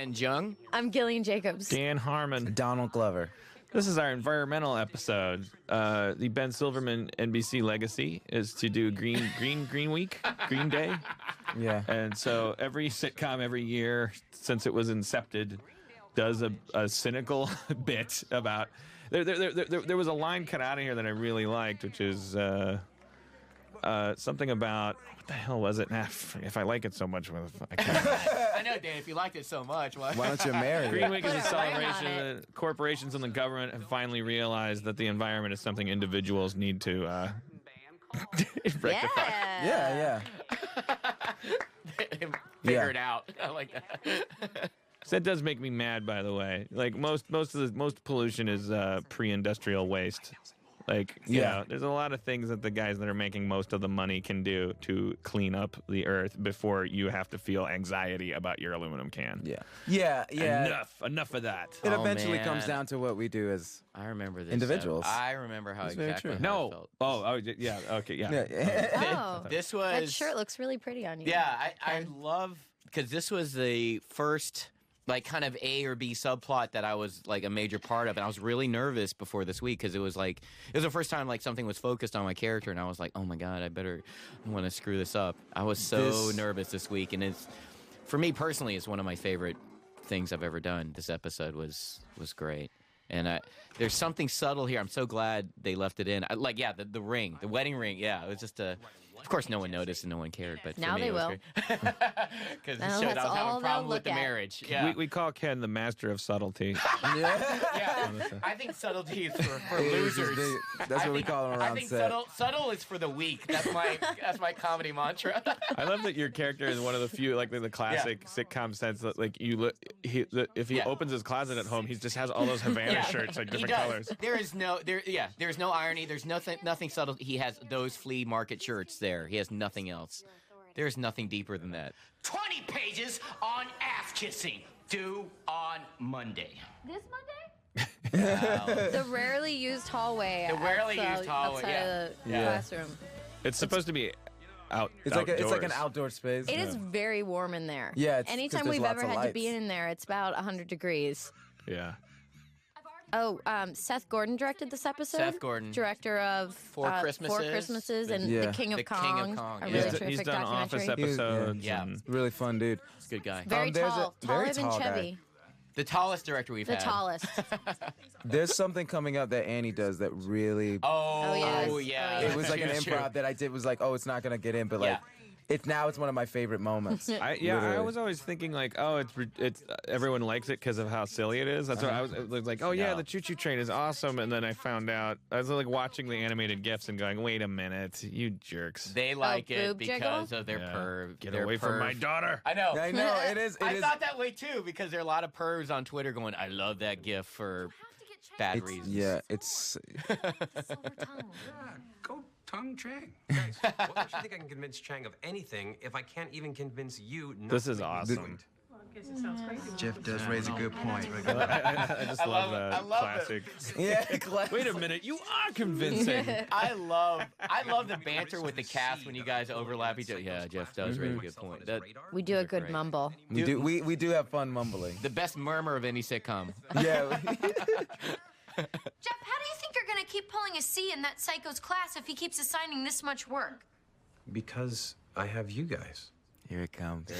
Dan Jung. I'm Gillian Jacobs. Dan Harmon. Donald Glover. This is our environmental episode. The Ben Silverman NBC legacy is to do Green Week, Green Day. Yeah. And so every sitcom every year since it was incepted does a cynical bit about... There was a line cut out of here that I really liked, which is... something about what the hell was it? If I like it so much, I can't. I know, Dan. If you liked it so much, why don't you marry Green it? Week is a celebration that corporations and the government have finally realized that the environment is something individuals need to rectify. Yeah. Figure it out. I like that. So that does make me mad, by the way. Like most pollution is pre-industrial waste. Like, you know, there's a lot of things that the guys that are making most of the money can do to clean up the earth before you have to feel anxiety about your aluminum can. Yeah. Enough of that. It eventually comes down to what we do as I remember this individuals. I remember how exactly how I felt. Yeah. Okay. Yeah. This was That shirt looks really pretty on you. Yeah, I love because this was the first like kind of A or B subplot that I was like a major part of, and I was really nervous before this week because it was the first time like something was focused on my character, and I was like, oh my god, I want to screw this up. I was so nervous this week, and it's for me personally, it's one of my favorite things I've ever done. This episode was great. And there's something subtle here. I'm so glad they left it in. The ring, the wedding ring. Yeah, it was just of course, no one noticed and no one cared. But now they will. Because it showed I was having a problem with the marriage. Yeah. We call Ken the master of subtlety. Yeah. I think subtlety is for losers. That's what we call them around set. I think subtle is for the weak. That's my comedy mantra. I love that your character is one of the few, like the classic sitcom sense that like if he opens his closet at home, he just has all those Havana shirts, like different colors. There's no irony. There's nothing subtle. He has those flea market shirts there. He has nothing else. There's nothing deeper than that. 20 pages on ass kissing. Due on Monday. This Monday? Wow. The rarely used hallway. Outside of the classroom. It's supposed to be It's like an outdoor space. It is very warm in there. Yeah. Anytime we've ever had to be in there, it's about 100 degrees. Yeah. Oh, Seth Gordon directed this episode. Seth Gordon, director of Four Christmases and The King of Kong. A really terrific he's done documentary. Office episodes. Really fun dude. He's a good guy. Very tall, taller than Chevy. Guy. The tallest director we've had. The tallest. There's something coming up that Annie does that really. Oh yeah. It was like an improv that I did. Was like, it's not gonna get in, but like. It's one of my favorite moments. I was always thinking like, it's everyone likes it because of how silly it is. That's what I was like, the choo-choo train is awesome, and then I found out I was like watching the animated GIFs and going, wait a minute, you jerks. They like it because of their perv. Get away from my daughter. I know. It is. I thought that way too because there are a lot of pervs on Twitter going, I love that GIF for bad reasons. Yeah, it's. Go Tongue Chang. Guys, what makes you think I can convince Chang of anything if I can't even convince you not This is to awesome. Well, I guess it sounds crazy. Jeff does raise a good point. I just love that classic. Yeah, wait a minute, you are convincing. I love the banter with the cast when you guys overlap each other. Yeah, Jeff does raise a good point. We do a good mumble. We do have fun mumbling. The best murmur of any sitcom. Yeah. Jeff, how do you think you're gonna keep pulling a C in that psycho's class if he keeps assigning this much work? Because I have you guys. Here it comes.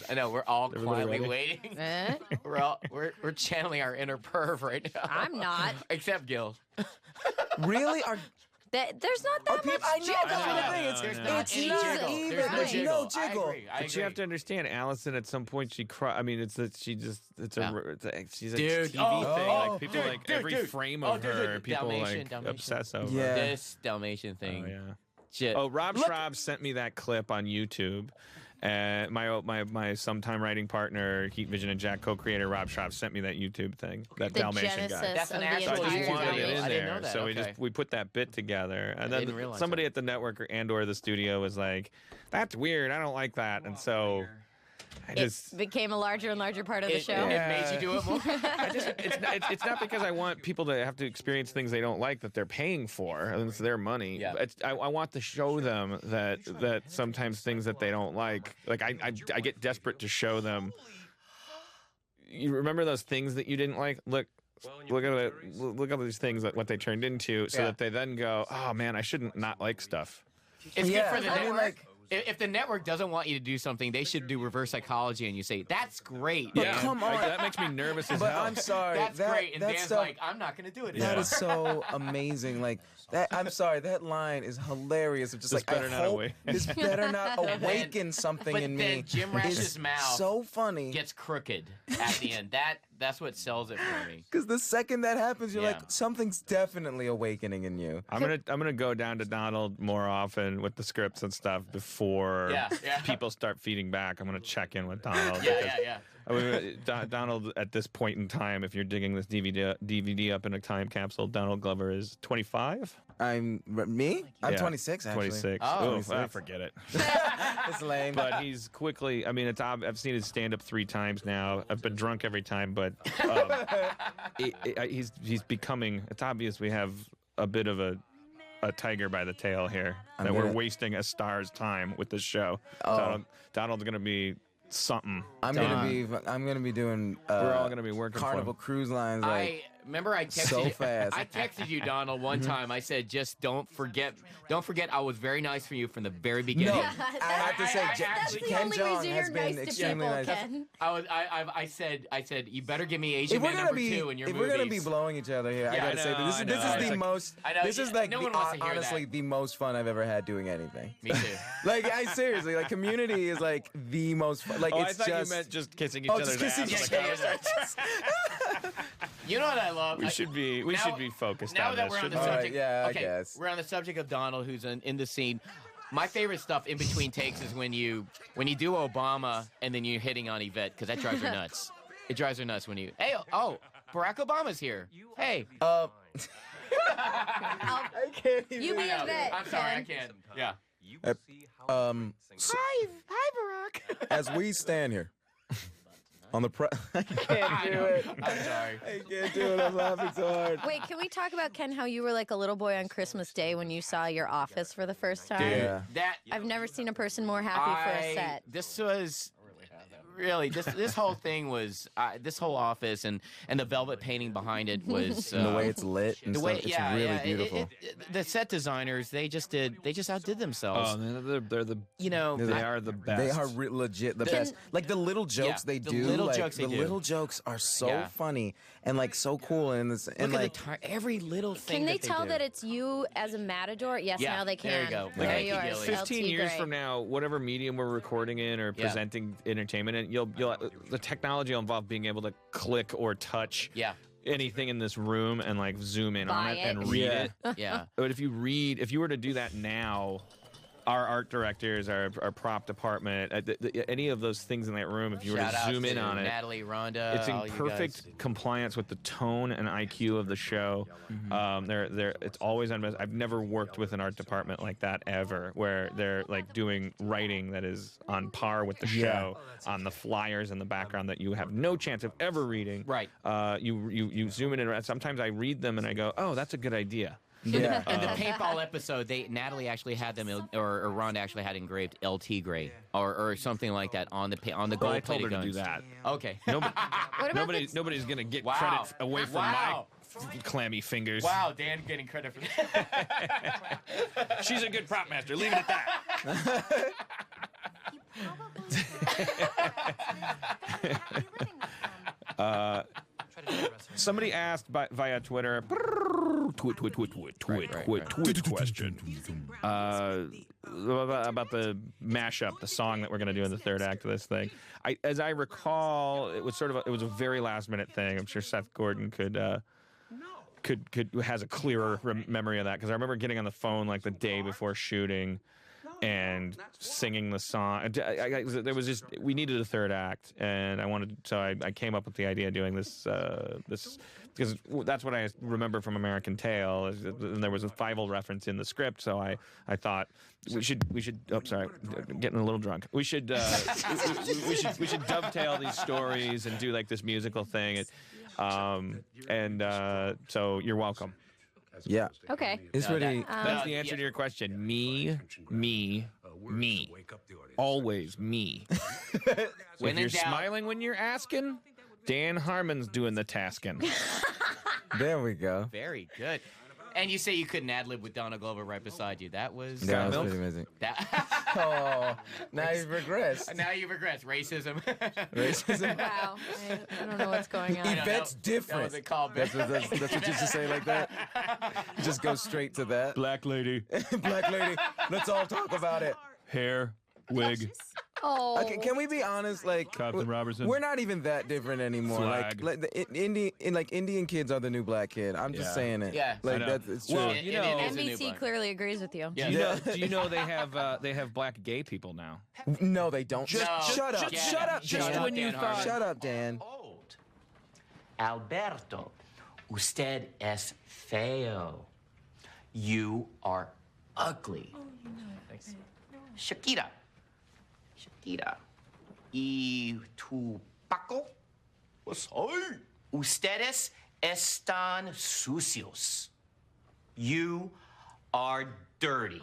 I know we're all quietly waiting. Eh? We're channeling our inner perv right now. I'm not. Except Gil. Really? There's not that much. I know that's There's not any jiggle. There's no jiggle. no jiggle. I agree. But you have to understand, Allison. At some point, she cried. I mean, she's a Dude, TV thing. Like people every frame of her, people Dalmatian. obsess over. Yeah. This Dalmatian thing. Oh yeah. Shit. Oh, Rob Schraub sent me that clip on YouTube. And my sometime writing partner, Heat Vision and Jack co-creator Rob Schraub sent me that YouTube thing, that The Dalmatian Genesis guy. That's an of actual the I just entire wanted it documentary. in I didn't know there, that. so Okay. we put that bit together, and didn't then realize somebody that. at the network and/or the studio was like, "That's weird. I don't like that," and so I just It became a larger and larger part of the It show. made you do it more. it's not because I want people to have to experience things they don't like that they're paying for, and it's their money. Yeah. I want to show them that sometimes things that they don't like I get desperate to show them you remember those things that you didn't like? Look at these things that what they turned into, so that they then go, oh man, I shouldn't not like stuff. It's good for the network. If the network doesn't want you to do something, they should do reverse psychology, and you say, "That's great." But Dan. come on, that makes me nervous as but hell. I'm sorry. That's great, and that Dan's stuff, like, "I'm not going to do it." That is so amazing. Like that. I'm sorry. That line is hilarious. It's just This like better I not hope awake. this better not awaken something but in then me. Jim Rash's It's mouth so funny. gets crooked at the end. That's what sells it for me. Because the second that happens, you're Yeah. like, something's definitely awakening in you. I'm gonna go down to Donald more often with the scripts and stuff before people start feeding back. I'm gonna check in with Donald. Yeah. I mean, Donald, at this point in time, if you're digging this DVD up in a time capsule, Donald Glover is 25. I'm 26 actually. 26. Oh. 26. Forget it. It's lame. But he's quickly. I mean, I've seen his stand up 3 times now. I've been drunk every time, but he's becoming. It's obvious we have a bit of a tiger by the tail here. We're wasting a star's time with this show. Donald's gonna be something. I'm gonna be doing. We're all gonna be working Carnival for him. Cruise Lines. Like, Remember I texted so you. fast. I texted you, Donald, one time. I said, just don't forget. I was very nice for you from the very beginning. no, I have to say, That's the Ken only Jeong reason has you're been nice to extremely people, nice. Ken. I said, you better give me Asian If we're Man gonna number be, 2 in your if movies. we're gonna be blowing each other here, I Yeah, gotta say that this is the most. I know, This is like no one wants to hear honestly that. the most fun I've ever had doing anything. Me too. Like I seriously, like Community is like the most fun. Like Oh, it's I thought just. you meant just kissing each Oh, other's just kissing ass. each other. You know what I love? We should be focused now on that this. we're on the shouldn't we? subject, yeah, I okay, guess. we're on the subject of Donald, who's in the scene. My favorite stuff in between takes is when you do Obama and then you're hitting on Yvette, because that drives her nuts. It drives her nuts when you. Hey, Barack Obama's here. Hey. I can't even. You be a vet, I'm sorry, I Ken. can't. Yeah. Hi, Barack. As we stand here on the I can't do it. I'm sorry. I can't do it. I'm laughing so hard. Wait, can we talk about, Ken, how you were like a little boy on Christmas Day when you saw your office for the first time? Yeah. I've never seen a person more happy for a set. This was really this whole thing was this whole office and the velvet painting behind it was And the way it's lit and the stuff, way, it's really beautiful. The set designers, they just outdid themselves. Oh, they're the. They are the best. They are legit the best. Like the little jokes they the do. little like, jokes they the do. little jokes are so Yeah. funny and like so cool and this and Look like at every little thing. Can they that tell do. that it's you as a matador? Yes, Yeah, now they can. there you go. They're Thank you, yours. Gillian. 15 LT years Gray. from now, whatever medium we're recording in or presenting entertainment in, you'll the technology will involve being able to click or touch anything in this room and like zoom in on Buy it it. and read Yeah. it. Yeah. But if you were to do that now, our art directors, our prop department, any of those things in that room, if you were Shout to out zoom in to on it, Natalie, Rhonda, it's in all you perfect guys. compliance with the tone and IQ of the show. It's always on. I've never worked with an art department like that ever, where they're like doing writing that is on par with the show on the flyers in the background that you have no chance of ever reading. Right. You zoom in and sometimes I read them and I go, oh, that's a good idea. yeah. In the paintball episode, Natalie actually had them, or Rhonda actually had engraved LT Gray or something like that on the Well, I gold told her plated to guns. do that. Okay. What about Nobody's gonna get Wow. credit away from Wow. my clammy fingers. Wow, Dan getting credit for that. She's a good prop master. Leave it at that. Somebody asked via Twitter, tweet question, about the mashup, the song that we're going to do in the third act of this thing. As I recall, it was a very last minute thing. I'm sure Seth Gordon has a clearer memory of that, because I remember getting on the phone like the day before shooting and singing the song. There was just, we needed a third act, and I came up with the idea of doing this because that's what I remember from American Tail. And there was a Fievel reference in the script, so I thought we should. Oh, sorry, getting a little drunk. We should we should dovetail these stories and do like this musical thing. So you're welcome. Yeah. Okay. It's really. That's the answer to your question. Me. Always me. When If you're in doubt- smiling when you're asking, Dan Harmon's doing the tasking. There we go. Very good. And you say you couldn't ad-lib with Donna Glover right beside you. That was... Yeah, that was milk? pretty amazing. That, Oh, now you've regressed. now you regress. Racism. Racism. Wow. I don't know what's going on. Yvette's That different. was a call. That's what you used to say like that? Just go straight to that. Black lady, Black lady, let's all talk about it. hair, wig, Oh. Okay, can we be honest? Like, Captain Robertson. we're not even that different anymore. Flag. Like the Indian kids are the new black kid. I'm just Yeah. saying it. Yeah. Like I know. that's it's true. Well, It- you it know, is a new NBC black. clearly agrees with you. Yeah. do you know they have black gay people now? No, they don't. No. Shut up. Yeah. Shut up, Just Dan. when you Dan thought. Harmon. Shut up, Dan. Old. Alberto, usted es feo. You are ugly. Shakira. Y tu Paco. What's hoy? Ustedes están sucios. You are dirty.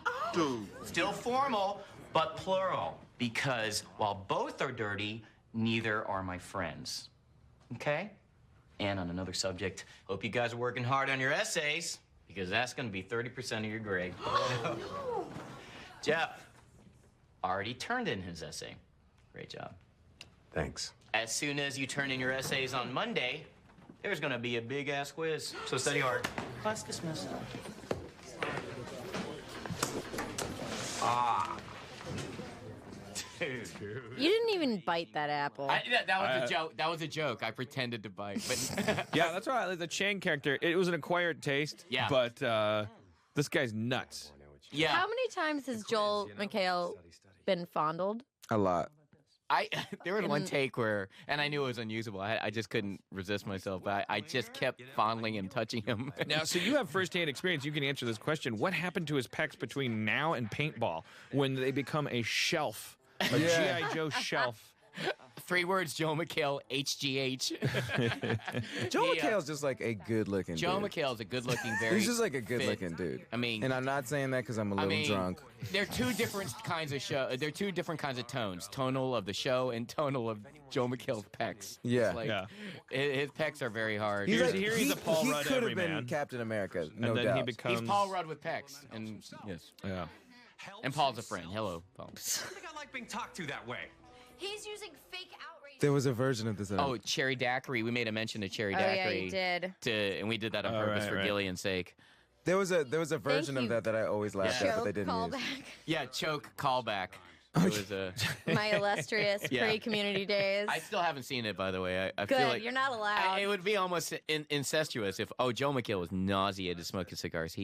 Still formal, but plural. Because while both are dirty, neither are my friends. Okay? And on another subject, hope you guys are working hard on your essays, because that's going to be 30% of your grade. Jeff already turned in his essay. Great job. Thanks. As soon as you turn in your essays on Monday, there's going to be a big-ass quiz. So study hard. Class dismissed. Dude. You didn't even bite that apple. That was a joke. That was a joke. I pretended to bite, but Yeah, that's right. Like the Chang character, it was an acquired taste. Yeah. But this guy's nuts. yeah. How many times has Joel McHale been fondled? A lot. There was one take where, and I knew it was unusable. I just couldn't resist myself. But I just kept fondling him, touching him. Now, so you have firsthand experience. You can answer this question. What happened to his pecs between now and paintball when they become a shelf? A Yeah. G.I. Joe shelf. 3 words: Joe McHale, HGH. Joe Yeah. McHale's just like a good-looking Joe dude. McHale's a good-looking, very. He's just like a fit- good-looking dude. I mean, And I'm not saying that because I'm a little drunk. They're two different kinds of show. They're two different kinds of tones: tonal of the show and tonal of Joe McHale's pecs. Yeah. It's like, Yeah. His pecs are very hard. He's like- he's a Paul he Rudd could have been everyman. Captain America, no and then doubt. he becomes. He's Paul Rudd with pecs, and yes, Yeah. and Paul's a friend. Hello, Paul. I think I like being talked to that way. He's using fake outrage. There was a version of this. Oh, cherry daiquiri. We made a mention of cherry Oh, daiquiri. yeah, you did. And we did that on Oh, purpose right, for right. Gillian's sake. there was a version you. of that I always laughed at, but they didn't use. Callback. Yeah, choke callback. It was a. My illustrious Yeah. pre-community days. I still haven't seen it, by the way. I Good, feel like you're not allowed. it would be almost incestuous if Joe McHale was nauseated smoking cigars.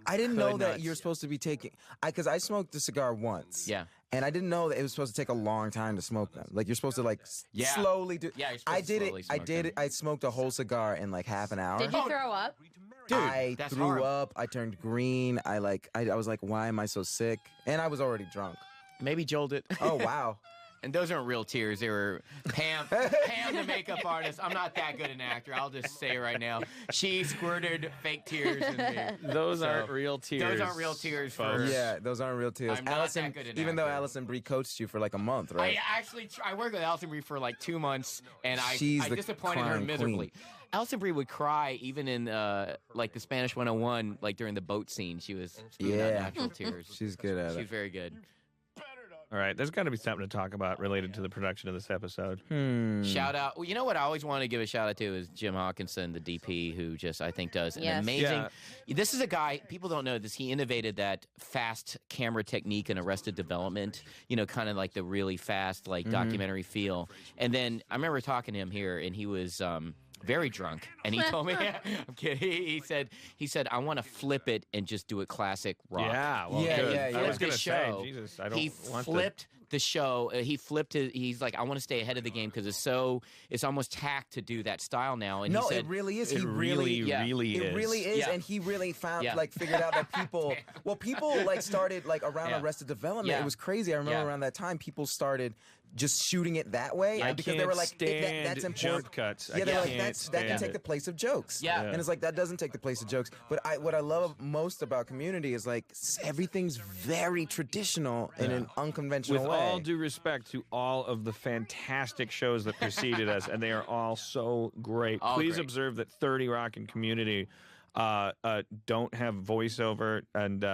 I didn't know Could that not. you're supposed to be taking. Because I smoked the cigar once. Yeah. And I didn't know that it was supposed to take a long time to smoke them. Like you're supposed to like Yeah. slowly do. Yeah, you're supposed I to did slowly it. I smoke did them. it. I smoked a whole cigar in like half an hour. Did you throw up? Dude, I that's threw horrible. up. I turned green. I was like, why am I so sick? And I was already drunk. Maybe Joel did. Oh wow. And those aren't real tears. They were Pam, the makeup artist. I'm not that good an actor. I'll just say right now. She squirted fake tears in me. Those So, aren't real tears. Those aren't real tears for. folks. Yeah, those aren't real tears. I'm not Allison, that good an even though actor. Allison Brie coached you for like a month, right? I actually I worked with Alison Brie for like 2 months, and She's I the disappointed her crying miserably. queen. Alison Brie would cry even in like the Spanish 101, like during the boat scene. She was spewing out Yeah. natural tears. She's good at She's it. very good. All right, there's got to be something to talk about related to the production of this episode. Shout out. Well, you know what I always want to give a shout out to is Jim Hawkinson, the DP, who just I think does an Yes. amazing. This is a guy people don't know this. He innovated that fast camera technique in Arrested Development. You know, kind of like the really fast like documentary feel. And then I remember talking to him here, and he was. Very drunk, and he told me, "I'm kidding." He said, "I want to flip it and just do it classic rock." Yeah, well, Yeah, good. yeah, yeah. I was Flipped going his to say, show. Jesus, I don't He want flipped the show. He flipped his. He's like, I want to stay ahead of the game because it's almost tacked to do that style now. And No, he said, it really is. It He really, yeah. really is. It really is, Yeah. and he really found, Yeah. like, figured out that people, people like started like around Yeah. Arrested Development. Yeah. It was crazy. I remember Yeah. around that time, people started just shooting it that way, I and because they can't were like, stand that's important. jump cuts. I Yeah, they're like, can't that can stand take it. the place of jokes. Yeah. and it's like that doesn't take the place of jokes. But what I love most about Community is like everything's very traditional in an unconventional With all due respect to all of the fantastic shows that preceded us, and they are all so great. Please great. observe that 30 Rock and Community don't have voiceover, and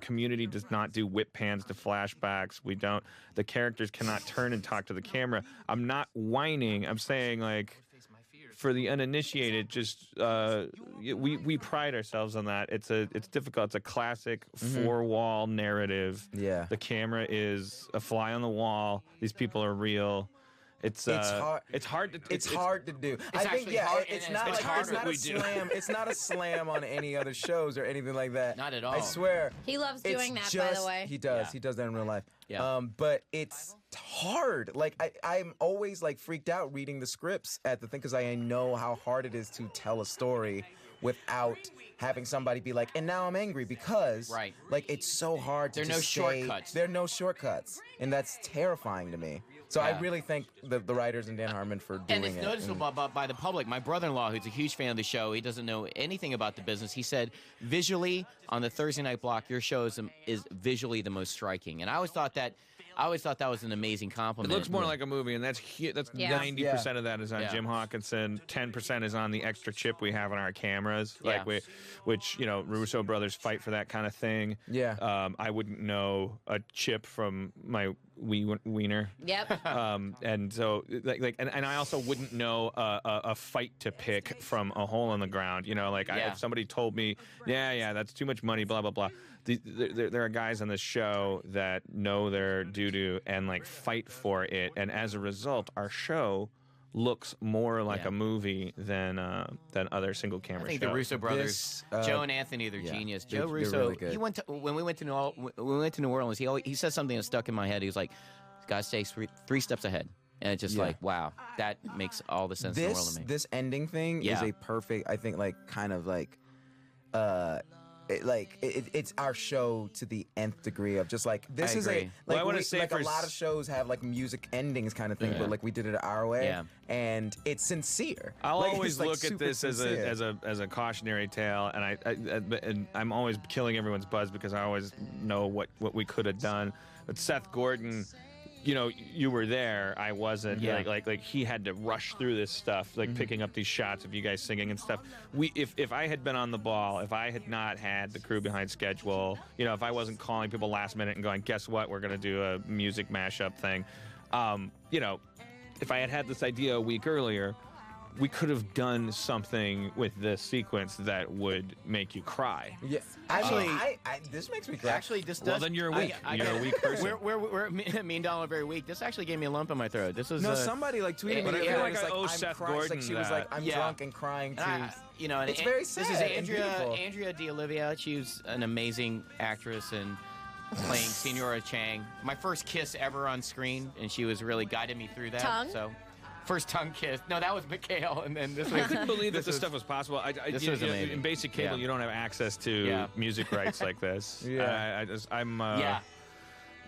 Community does not do whip pans to flashbacks. The characters cannot turn and talk to the camera. I'm not whining. I'm saying, like, for the uninitiated, just we pride ourselves on that. It's difficult. It's a classic four-wall narrative. Yeah. The camera is a fly on the wall. These people are real. It's hard. It's hard to. It's hard to do. I think hard, it's and not it's like hard it's what not we a do. slam. It's not a slam on any other shows or anything like that. Not at all. I swear. He loves It's doing that, by just- the way. He does. Yeah. He does that in real life. Yeah. But it's hard. Like I'm always like freaked out reading the scripts at the thing because I know how hard it is to tell a story without having somebody be like, and now I'm angry because Right. like it's so hard to There are no just say- shortcuts. There are no shortcuts. And that's terrifying to me. So I Yeah. really thank the writers and Dan Harmon for doing And it's it. noticeable by the public. My brother-in-law, who's a huge fan of the show, he doesn't know anything about the business. He said, visually, on the Thursday night block, your show is visually the most striking. And I always thought that was an amazing It compliment. looks more like a movie, and that's Yeah. 90% of that is on Yeah. Jim Hawkinson. 10% is on the extra chip we have on our cameras, Yeah. which Russo brothers fight for that kind of thing. Yeah. I wouldn't know a chip from my wiener. Yep. And so, and I also wouldn't know a fight to pick from a hole in the ground. If somebody told me, yeah, that's too much money, blah blah blah. There are guys on this show that know their doo-doo and like fight for it, and as a result, our show looks more like Yeah. a movie than other single camera I think shows. the Russo brothers, Joe and Anthony, they're genius. Joe they're Russo, really good. he went to, when we went to New Orleans. He said something that stuck in my head. He was like, "Gotta stay three steps ahead," and it's just Yeah. like, wow, that makes all the sense in the world to me. This ending thing is Yeah. a perfect, I think, like kind of like it's our show to the nth degree of just like this I is agree. a Well, I like wanna we, say like for a lot of shows have like music endings kind of thing, but like we did it our way, Yeah. and it's sincere. I'll Like, always it's, like, look at super this sincere. as a cautionary tale, and I'm always killing everyone's buzz because I always know what we could have done. But Seth Gordon, you were there, I wasn't. Yeah. Like he had to rush through this stuff, like picking up these shots of you guys singing and stuff. If I had been on the ball, if I had not had the crew behind schedule, if I wasn't calling people last minute and going, guess what, we're gonna do a music mashup thing, if I had had this idea a week earlier, we could have done something with this sequence that would make you cry. Yeah, Actually- I this makes me cry. Actually, this does. Well, then you're weak. You're a weak person. We're me and Donald are very weak. This actually gave me a lump in my throat. This was No, somebody like tweeted But me. I the feel other like day, I it was owe I'm Seth crying. It's Gordon like she was that. like, I'm Yeah. drunk and crying too. and and It's very sad This is and beautiful. Andrea D'Olivia. She's an amazing actress and playing Senora Chang. My first kiss ever on screen, and she was really guided me through that. Tongue? So, first tongue kiss. No, that was McHale, and then this was. I couldn't believe that this stuff was possible. This was amazing. In basic cable, Yeah. you don't have access to Yeah. music rights like this. Yeah. Yeah.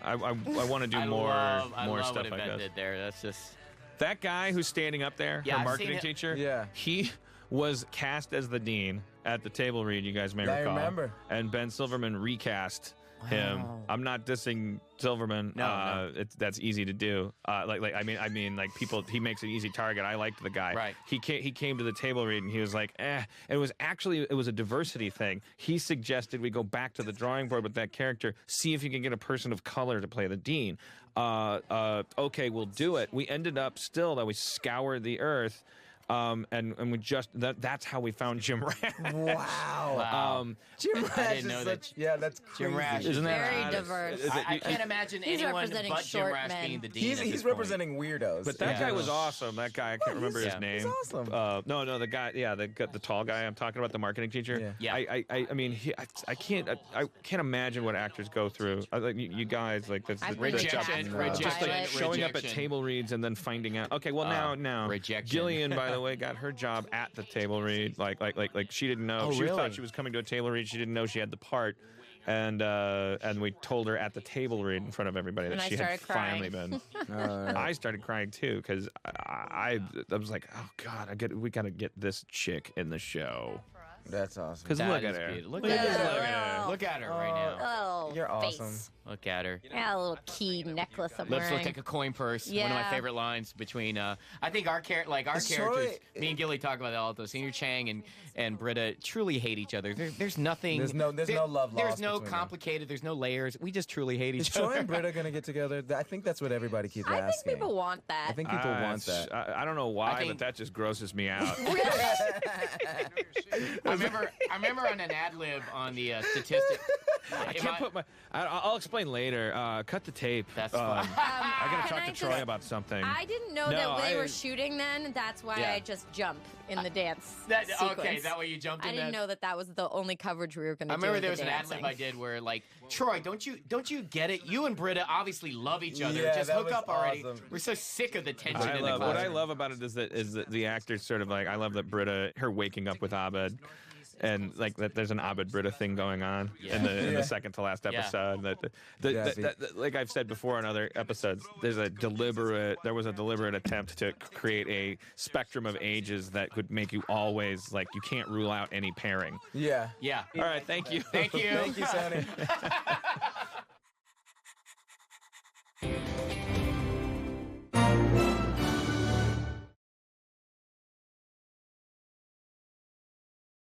I want to do I more love stuff what like Yvette this. did there. That's just. That guy who's standing up there, Yeah, her I've marketing seen it. teacher, Yeah. he was cast as the dean at the table read, you guys may I recall. remember. And Ben Silverman recast him. I'm not dissing Silverman. No. That's easy to do. I mean, like people, he makes an easy target. I liked the guy. Right. He came to the table read and he was like, It was a diversity thing. He suggested we go back to the drawing board with that character, see if you can get a person of color to play the dean. Okay, we'll do it. We ended up still that we scoured the earth. And we just that's how we found Jim Rash. Wow. Jim Rash didn't is know that. such, yeah, that's crazy. Jim Rash Isn't that Very odd? diverse. I can't imagine He's anyone representing but Jim short Rash men. being the dean. at this He's point. representing weirdos. But that Yeah. guy was awesome. That guy, I can't remember his yeah. name. He's awesome. No, the guy, the tall guy I'm talking about, the marketing teacher. Yeah. I mean, I can't imagine what actors go through. Like you guys, like that's I've the been Rejection, cast rejection, just like showing up at rejection. table reads and then finding out. Okay, well now rejection. Gillian, by the way, got her job at the table read. Like she didn't know. Oh, She really? thought she was coming to a table read. She didn't know she had the part. And we told her at the table read in front of everybody that And I she had started crying. finally been. I started crying too because I was like, oh God, we gotta get this chick in the show. That's awesome. Because That look at is her. beautiful. Look Look at at her. her. Look at her right now. Oh. You're face. awesome. Look at her. Yeah, a little key necklace I'm Lips wearing. look like a coin purse. One of my Yeah. favorite lines between. I think our Troy- characters. Me and Gilly talk about that all the time. Senior Chang and Britta truly hate each other. There's nothing. There's no love lost There's no between them. complicated. There's no layers. We just truly hate Is each Troy other. and Britta gonna get together? I think that's what everybody keeps I asking. think people want that. I think people want that. I don't know why, think- but that just grosses me out. I remember on an ad lib on the statistic. I can't put my. I'll explain later. Cut the tape. That's fine. I gotta Can talk I to just- Troy about something. I didn't know No, that they I- were shooting then. That's why Yeah. I just jump in the dance Okay, sequence. that way you jumped in. I didn't know that was the only coverage we were going to I do. remember of there the was an ad dancing. lib I did where like Troy, don't you get it? You and Britta obviously love each other. Yeah, Just that hook was up already. awesome. We're so sick of the tension I in love the what I closet. love about it is that the actors sort of like I love that Britta her waking up with Abed. And like that, there's an Abed Britta thing going on in the second to last episode. That like I've said before in other episodes, there was a deliberate attempt to create a spectrum of ages that could make you always like you can't rule out any pairing. Yeah. Yeah. All right, thank you. Thank you. Thank you, Sonny.